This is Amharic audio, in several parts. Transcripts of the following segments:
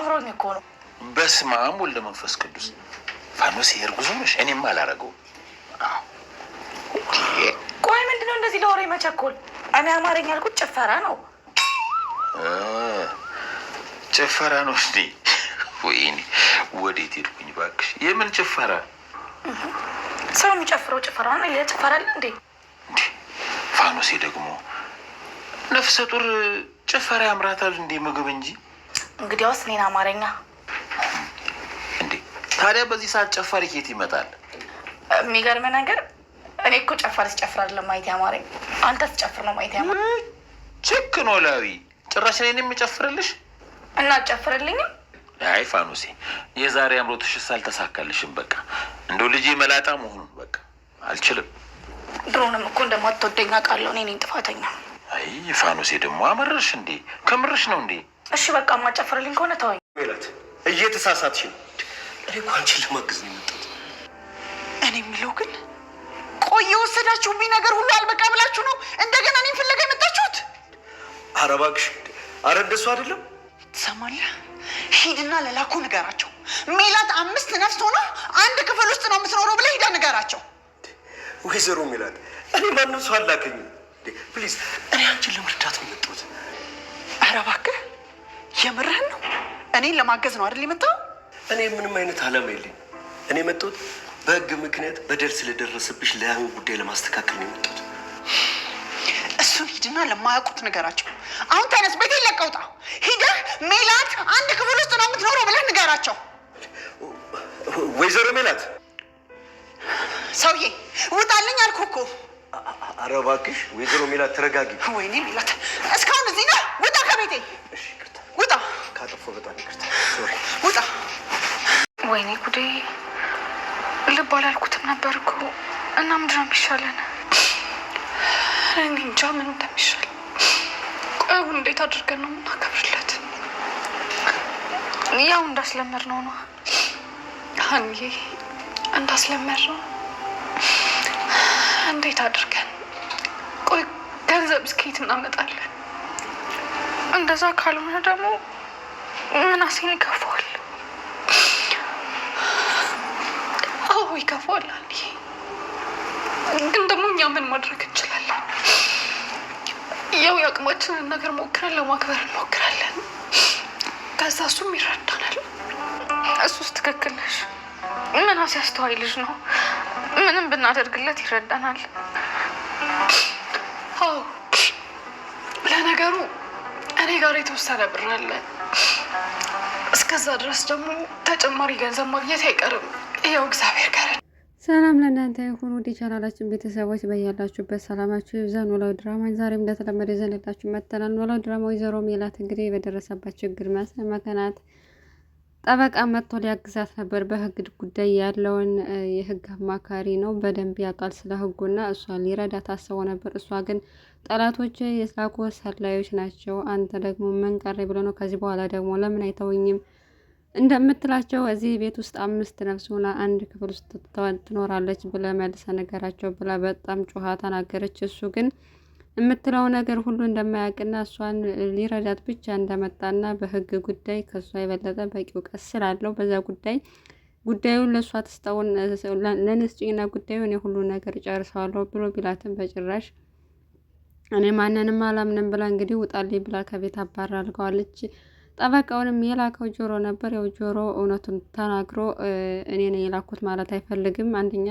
አብሮኝ እኮ ነው። በስመ አብ ወልደ መንፈስ ቅዱስ። ፋኖስ እርጉዝ ነሽ? እኔም አላረገው። ቆይ ምንድነው እንደዚህ ለወሬ መቸኮል? እኔ አማርኛ ያልኩት ጭፈራ ነው። ጭፈራ ነው እንዴ? ወይኔ ወዴት ሄድኩኝ እባክሽ። የምን ጭፈራ? ሰው የሚጨፍረው ጭፈራ ነው። ይሄ ጭፈራ አይደል እንዴ? ፋኖሴ ደግሞ ነፍሰ ጡር ጭፈራ ያምራታል እንዴ? ምግብ እንጂ። እንግዲያውስ እኔን አማርኛ እንዴ? ታዲያ በዚህ ሰዓት ጨፋሪ ኬት ይመጣል? የሚገርም ነገር እኔ እኮ ጨፋሪ ስጨፍር አይደለም ማየት ያማረኝ፣ አንተ ስጨፍር ነው ማየት ያማረኝ። ችክ ኖላዊ ጭራሽ እኔን የሚጨፍርልሽ እና አትጨፍርልኝም? አይ ፋኖሴ የዛሬ አምሮትሽስ አልተሳካልሽም። በቃ እንደው ልጄ መላጣ መሆኑን በቃ አልችልም። ድሮንም እኮ እንደማትወደኝ አውቃለሁ። እኔ ነኝ ጥፋተኛ። አይ ፋኖሴ ደግሞ አመረርሽ እንዴ? ከምርሽ ነው እንዴ? እሺ በቃ ማጨፍርልኝ ከሆነ ተወኝ። ሜላት እየተሳሳትሽ ነው። እኔ እኮ አንቺን ለማገዝ ነው የመጣሁት። እኔ የሚለው ግን ቆይ የወሰዳችሁብኝ ነገር ሁሉ አልበቃ ብላችሁ ነው እንደገና እኔን ፍለጋ የመጣችሁት? ኧረ እባክሽ፣ ኧረ እንደሱ አይደለም። ትሰማለህ? ሂድና ለላኩ ንገራቸው። ሜላት 5 ነፍስ ሆና አንድ ክፍል ውስጥ ነው የምትኖረው ብለህ ሂዳ ንገራቸው። ወይዘሮ ሜላት እኔ ማንም ሰው አላከኝም። ፕሊዝ እኔ አንቺን ለመርዳት ነው የመጣሁት። ኧረ እባክህ የምርህን ነው? እኔን ለማገዝ ነው አይደል የመጣው? እኔ ምንም አይነት አላማ የለኝም። እኔ የመጣሁት በህግ ምክንያት በደል ስለደረሰብሽ ለያን ጉዳይ ለማስተካከል ነው የመጣሁት። እሱን ሂድና ለማያውቁት ንገራቸው። አሁን ተነስ፣ ቤቴን ለቀህ ውጣ። ሂደህ ሜላት አንድ ክፍል ውስጥ ነው የምትኖረው ብለህ ንገራቸው። ወይዘሮ ሜላት ሰውዬ ውጣልኝ አልኩህ እኮ። ኧረ እባክሽ ወይዘሮ ሜላት ተረጋጊ። ወይኔ ሜላት እስካሁን እዚህ ነህ? ውጣ ከቤቴ ውጣ። ካጠፋሁ በጣም ይቅርታ። ሶሪ ውጣ። ወይኔ ጉዴ፣ ልብ አላልኩትም ነበር እኮ። እና ምንድን ነው የሚሻለን? እኔ እንጃ ምን እንደሚሻል። ቆይ አሁን እንዴት አድርገን ነው የምናከብርለት? ያው እንዳስለመድ ነው ነው ሀንዬ፣ እንዳስለመድ ነው። እንዴት አድርገን? ቆይ ገንዘብ እስከየት እናመጣለን? እንደዛ ካልሆነ ደግሞ ምናሴን ይከፋዋል። አዎ ይከፋዋል። ግን ደግሞ እኛ ምን ማድረግ እንችላለን? ያው የአቅማችንን ነገር ሞክረን ለማክበር እንሞክራለን። ከዛ እሱም ይረዳናል። እሱስ ትክክል ነሽ። ምናሴ አስተዋይ ልጅ ነው። ምንም ብናደርግለት ይረዳናል። አዎ ለነገሩ እኔ ጋር የተወሰነ ብር አለ። እስከዛ ድረስ ደግሞ ተጨማሪ ገንዘብ ማግኘት አይቀርም። ያው እግዚአብሔር ጋር። ሰላም ለእናንተ ይሁን ውድ ቻናላችን ቤተሰቦች፣ በያላችሁበት ሰላማችሁ ይብዛ። ኖላዊ ድራማ ዛሬም እንደተለመደ ይዘንላችሁ መጥተናል። ኖላዊ ድራማ ወይዘሮ ሜላት እንግዲህ በደረሰባት ችግር መከናት ጠበቃ መጥቶ ሊያግዛት ነበር። በህግ ጉዳይ ያለውን የህግ አማካሪ ነው፣ በደንብ ያውቃል ስለ ህጉና እሷን ሊረዳት አስቦ ነበር። እሷ ግን ጠላቶች የስላኮ ሰላዮች ናቸው፣ አንተ ደግሞ ምን ቀረ ብሎ ነው ከዚህ በኋላ ደግሞ ለምን አይተውኝም እንደምትላቸው እዚህ ቤት ውስጥ 5 ነፍስ ሆና አንድ ክፍል ውስጥ ትኖራለች ብለ መልሰ ነገራቸው ብላ በጣም ጮሃ ተናገረች። እሱ ግን የምትለው ነገር ሁሉ እንደማያውቅና እሷን ሊረዳት ብቻ እንደመጣና በህግ ጉዳይ ከእሷ የበለጠ በቂ እውቀት ስላለው በዛ ጉዳዩን ለእሷ ትስጠውን ለንስጭና ጉዳዩን የሁሉ ነገር ጨርሰዋለሁ ብሎ ቢላትም በጭራሽ እኔ ማንንም አላምንም ብላ እንግዲህ ውጣልኝ ብላ ከቤት አባራ አድርገዋለች። ጠበቃውንም የላከው ጆሮ ነበር። ያው ጆሮ እውነቱን ተናግሮ እኔ ነኝ የላኩት ማለት አይፈልግም። አንደኛ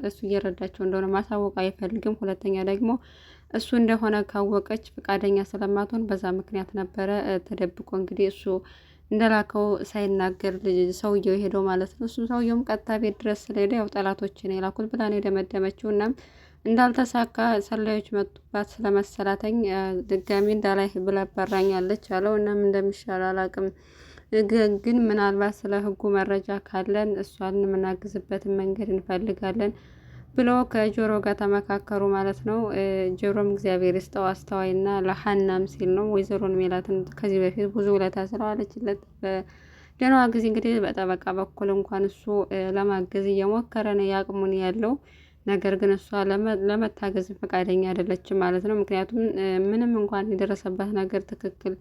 እሱ እየረዳቸው እንደሆነ ማሳወቅ አይፈልግም። ሁለተኛ ደግሞ እሱ እንደሆነ ካወቀች ፈቃደኛ ስለማትሆን በዛ ምክንያት ነበረ ተደብቆ እንግዲህ እሱ እንደላከው ሳይናገር ሰውየው ሄደው ማለት ነው። እሱ ሰውየውም ቀጥታ ቤት ድረስ ስለሄደ ያው ጠላቶችን የላኩት ብላ ነው የደመደመችው። እና እንዳልተሳካ ሰላዮች መጡባት ስለመሰላተኝ ድጋሚ እንዳላይ ብላ ባራኛለች አለው። እናም እንደሚሻል አላቅም፣ ግን ምናልባት ስለ ህጉ መረጃ ካለን እሷን የምናግዝበትን መንገድ እንፈልጋለን ብሎ ከጆሮ ጋር ተመካከሩ ማለት ነው። ጆሮም እግዚአብሔር ይስጠው አስተዋይና ለሀናም ሲል ነው ወይዘሮን ሜላትን ከዚህ በፊት ብዙ ውለታ ስለዋለችለት በደህና ጊዜ እንግዲህ በጠበቃ በኩል እንኳን እሱ ለማገዝ እየሞከረ ነው ያቅሙን ያለው። ነገር ግን እሷ ለመታገዝ ፈቃደኛ አይደለችም ማለት ነው። ምክንያቱም ምንም እንኳን የደረሰባት ነገር ትክክል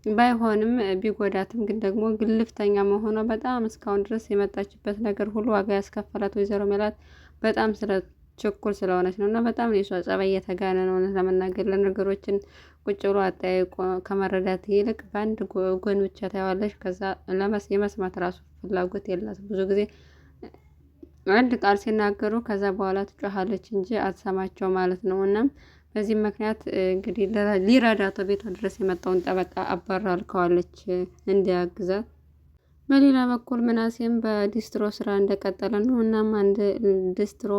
ባይሆንም ቢጎዳትም ግን ደግሞ ግልፍተኛ መሆኗ በጣም እስካሁን ድረስ የመጣችበት ነገር ሁሉ ዋጋ ያስከፈላት ወይዘሮ ሜላት በጣም ስለ ችኩል ስለሆነች ነው። እና በጣም የሷ ጸባይ እየተጋነ ነው። እውነት ለመናገር ለነገሮችን ቁጭ ብሎ አጠያይቆ ከመረዳት ይልቅ በአንድ ጎን ብቻ ታየዋለች። ከዛ የመስማት ራሱ ፍላጎት የላትም። ብዙ ጊዜ አንድ ቃል ሲናገሩ ከዛ በኋላ ትጮኻለች እንጂ አትሰማቸው ማለት ነው። እናም በዚህም ምክንያት እንግዲህ ሊረዳት ቤቷ ድረስ የመጣውን ጠበቃ አባራ ልከዋለች እንዲያግዛት። በሌላ በኩል ምናሴም በዲስትሮ ስራ እንደቀጠለ ነው። እናም አንድ ዲስትሮ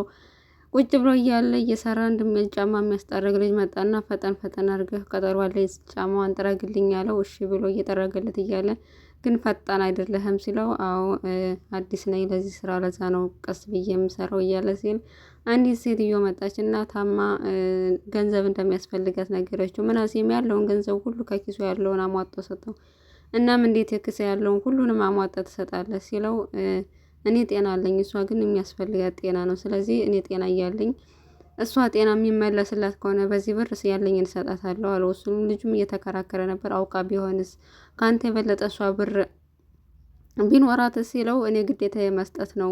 ቁጭ ብሎ እያለ እየሰራ እንድሚል ጫማ የሚያስጠረግ ልጅ መጣና ፈጠን ፈጠን አድርገህ ቀጠሮ አለኝ ጫማዋን ጥረግልኝ ያለው እሺ ብሎ እየጠረገለት እያለ ግን ፈጣን አይደለህም ሲለው አዎ አዲስ ነኝ ለዚህ ስራ ለዛ ነው ቀስ ብዬ የምሰራው እያለ ሲል አንዲት ሴትዮ መጣች እና ታማ ገንዘብ እንደሚያስፈልጋት ነገረችው። ምናሴም ያለውን ገንዘብ ሁሉ ከኪሱ ያለውን አሟጦ ሰጠው። እናም እንዴት የክስ ያለውን ሁሉንም አሟጣ ትሰጣለህ ሲለው እኔ ጤና አለኝ እሷ ግን የሚያስፈልጋት ጤና ነው። ስለዚህ እኔ ጤና እያለኝ እሷ ጤና የሚመለስላት ከሆነ በዚህ ብር ያለኝን እሰጣታለሁ አለው። እሱም ልጁም እየተከራከረ ነበር። አውቃ ቢሆንስ ከአንተ የበለጠ እሷ ብር ቢኖራት ሲለው እኔ ግዴታ የመስጠት ነው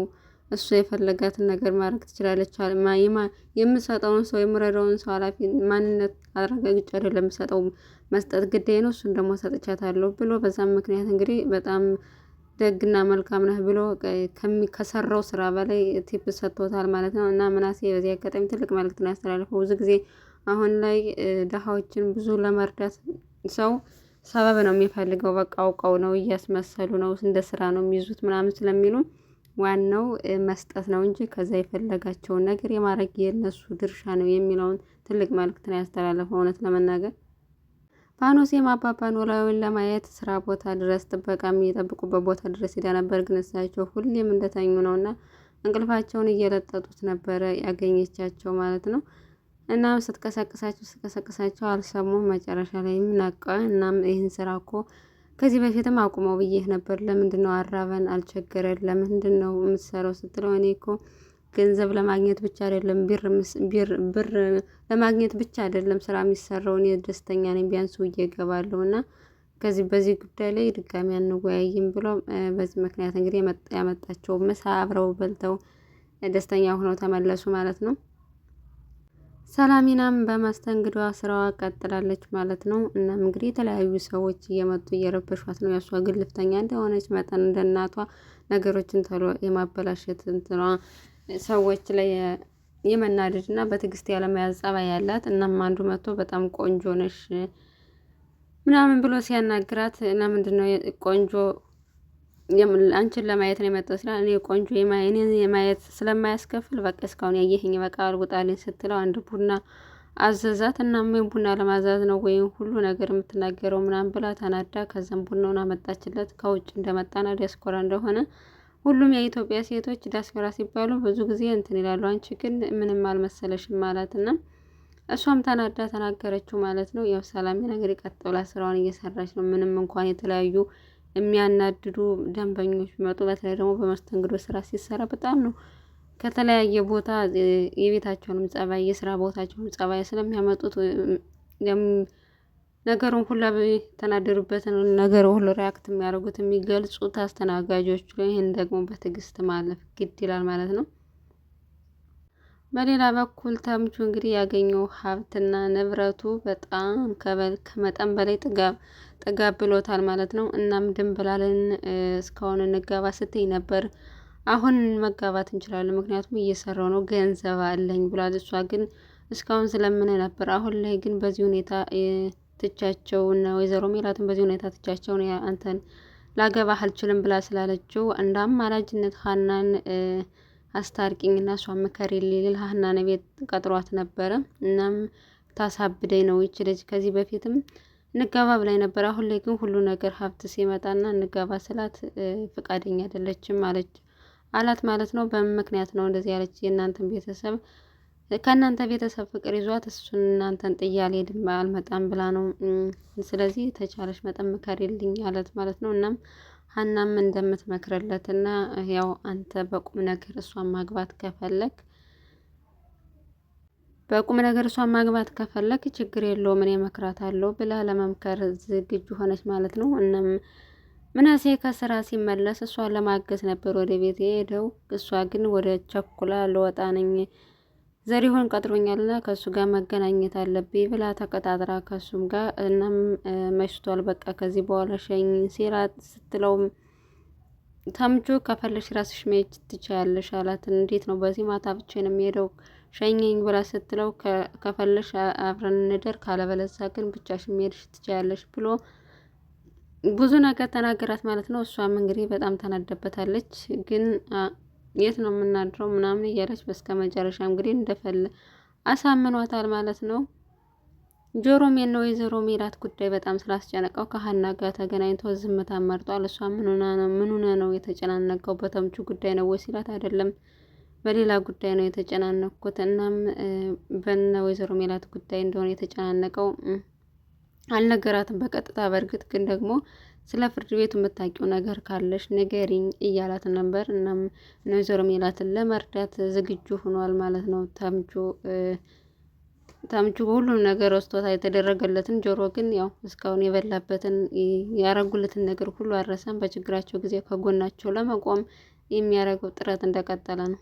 እሱ የፈለጋትን ነገር ማድረግ ትችላለች። የምሰጠውን ሰው የምረዳውን ሰው ኃላፊ ማንነት አረጋግጬ አይደለም የምሰጠው መስጠት ግዴ ነው። እሱን ደግሞ ሰጥቻታለሁ ብሎ በዛም ምክንያት እንግዲህ በጣም ደግና መልካም ነህ ብሎ ከሰራው ስራ በላይ ቲፕ ሰጥቶታል ማለት ነው። እና ምናሴ በዚህ አጋጣሚ ትልቅ መልእክት ነው ያስተላለፈው። ብዙ ጊዜ አሁን ላይ ድሃዎችን ብዙ ለመርዳት ሰው ሰበብ ነው የሚፈልገው። በቃ አውቀው ነው እያስመሰሉ ነው እንደ ስራ ነው የሚይዙት ምናምን ስለሚሉ ዋናው መስጠት ነው እንጂ ከዛ የፈለጋቸውን ነገር የማድረግ የነሱ ድርሻ ነው የሚለውን ትልቅ መልእክት ነው ያስተላለፈው። እውነት ለመናገር ፋኖሴም አባባ ኖላዊን ለማየት ስራ ቦታ ድረስ ጥበቃ የሚጠብቁበት ቦታ ድረስ ሄዳ ነበር። ግን እሳቸው ሁሌም እንደተኙ ነው እና እንቅልፋቸውን እየለጠጡት ነበረ ያገኘቻቸው ማለት ነው። እናም ስትቀሰቅሳቸው አልሰሙም። መጨረሻ ላይ ነቃ። እናም ይህን ስራ እኮ ከዚህ በፊትም አቁመው ብዬህ ነበር። ለምንድን ነው አራበን አልቸገረን ለምንድን ነው የምትሰራው ስትለው እኔ እኮ ገንዘብ ለማግኘት ብቻ አይደለም ብር ለማግኘት ብቻ አይደለም ስራ የሚሰራው እኔ ደስተኛ ነኝ ቢያንስ ውዬ እገባለሁ እና በዚህ ጉዳይ ላይ ድጋሚ አንወያይም ብሎ በዚህ ምክንያት እንግዲህ ያመጣቸው ምሳ አብረው በልተው ደስተኛ ሆነው ተመለሱ ማለት ነው። ሰላሚናም በማስተንግዷ ስራዋ ቀጥላለች ማለት ነው። እናም እንግዲህ የተለያዩ ሰዎች እየመጡ እየረበሿት ነው። ያሷ ግልፍተኛ እንደሆነች መጠን እንደ እናቷ ነገሮችን ቶሎ የማበላሸት እንትኗ ሰዎች ላይ የመናደድ እና በትዕግስት ያለመያዝ ጸባይ ያላት። እናም አንዱ መጥቶ በጣም ቆንጆ ነሽ ምናምን ብሎ ሲያናግራት ለምንድን ነው ቆንጆ አንቺን ለማየት ነው የመጣው ስላ እኔ ቆንጆ የማየት ስለማያስከፍል በቃ እስካሁን ያየህኝ በቃ አልውጣልኝ ስትለው አንድ ቡና አዘዛት። እና ምን ቡና ለማዛዝ ነው ወይም ሁሉ ነገር የምትናገረው ምናምን ብላ ተናዳ ከዛም ቡናውን አመጣችለት። ከውጭ እንደመጣና ዲያስፖራ እንደሆነ ሁሉም የኢትዮጵያ ሴቶች ዲያስፖራ ሲባሉ ብዙ ጊዜ እንትን ይላሉ። አንቺ ግን ምንም አልመሰለሽም ማለት እና እሷም ተናዳ ተናገረችው ማለት ነው። ያው ሰላሜ ነገር ቀጥላ ስራዋን እየሰራች ነው። ምንም እንኳን የተለያዩ የሚያናድዱ ደንበኞች ቢመጡ በተለይ ደግሞ በመስተንግዶ ስራ ሲሰራ በጣም ነው ከተለያየ ቦታ የቤታቸውንም ጸባይ የስራ ቦታቸውንም ጸባይ ስለሚያመጡት ነገሩን ሁላ የተናደሩበትን ነገር ሁሉ ሪያክት የሚያደርጉት የሚገልጹት አስተናጋጆች ላይ ይህን ደግሞ በትዕግስት ማለፍ ግድ ይላል ማለት ነው። በሌላ በኩል ተምቹ እንግዲህ ያገኘው ሀብትና ንብረቱ በጣም ከመጠን በላይ ጥጋብ ብሎታል ማለት ነው። እናም ድንብላልን እስካሁን እንጋባ ስትይ ነበር፣ አሁን መጋባት እንችላለን ምክንያቱም እየሰራው ነው ገንዘብ አለኝ ብሏል። እሷ ግን እስካሁን ስለምን ነበር፣ አሁን ላይ ግን በዚህ ሁኔታ ትቻቸው እና ወይዘሮ ሜላትን በዚህ ሁኔታ ትቻቸው ነው አንተን ላገባህ አልችልም ብላ ስላለችው እንደ አማላጅነት ሀናን አስታርቂኝና እሷ ምከር ሊል ሀናን ቤት ቀጥሯት ነበረ። እናም ታሳብደኝ ነው ይች ልጅ ከዚህ በፊትም እንጋባ ብላኝ ነበር፣ አሁን ላይ ግን ሁሉ ነገር ሀብት ሲመጣና እንጋባ ስላት ፈቃደኛ አይደለችም አላት ማለት ነው። በምን ምክንያት ነው እንደዚህ ያለች? የእናንተን ቤተሰብ ከእናንተ ቤተሰብ ፍቅር ይዟት እሱን እናንተን ጥዬ አልሄድም አልመጣም ብላ ነው። ስለዚህ ተቻለሽ መጠን ምከሪልኝ አላት ማለት ነው። እናም ሀናም እንደምትመክርለት እና ያው አንተ በቁም ነገር እሷን ማግባት ከፈለግ በቁም ነገር እሷን ማግባት ከፈለክ ችግር የለውም እኔ እመክራታለሁ ብላ ለመምከር ዝግጁ ሆነች ማለት ነው። እናም ምናሴ ከስራ ሲመለስ እሷን ለማገዝ ነበር ወደ ቤት የሄደው። እሷ ግን ወደ ቸኩላ ልወጣ ነኝ ዘሪሁን ቀጥሮኛልና ከእሱ ጋር መገናኘት አለብኝ ብላ ተቀጣጥራ ከእሱም ጋር እናም መሽቷል፣ በቃ ከዚህ በኋላ ሸኝ ሲላት ስትለውም ተምቹ ከፈለሽ ራስሽ መሄድ ትችያለሽ አላት። እንዴት ነው በዚህ ማታ ብቻዬን የሚሄደው ሸኘኝ ብላ ስትለው ከፈለሽ አብረን እንደር ካለበለዚያ ግን ብቻሽን መሄድሽ ትችያለሽ ብሎ ብዙ ነገር ተናገራት ማለት ነው። እሷም እንግዲህ በጣም ተናደበታለች። ግን የት ነው የምናድረው ምናምን እያለች በስከ መጨረሻ እንግዲህ እንደፈለ አሳምኗታል ማለት ነው። ጆሮም የነ ወይዘሮ ሜላት ጉዳይ በጣም ስላስጨነቀው ከሀና ጋር ተገናኝቶ ዝምታ መርጧል። እሷ ምን ሆነ ነው የተጨናነቀው በተምቹ ጉዳይ ነው ወይ ሲላት አይደለም በሌላ ጉዳይ ነው የተጨናነቅኩት። እናም በነ ወይዘሮ ሜላት ጉዳይ እንደሆነ የተጨናነቀው አልነገራትም በቀጥታ። በእርግጥ ግን ደግሞ ስለ ፍርድ ቤቱ የምታውቂው ነገር ካለሽ ንገሪኝ እያላት ነበር። እናም ወይዘሮ ሜላትን ለመርዳት ዝግጁ ሆኗል ማለት ነው። ተምቹ ሁሉም ነገር ወስቶታ የተደረገለትን፣ ጆሮ ግን ያው እስካሁን የበላበትን ያረጉለትን ነገር ሁሉ አረሳም። በችግራቸው ጊዜ ከጎናቸው ለመቆም የሚያደርገው ጥረት እንደቀጠለ ነው።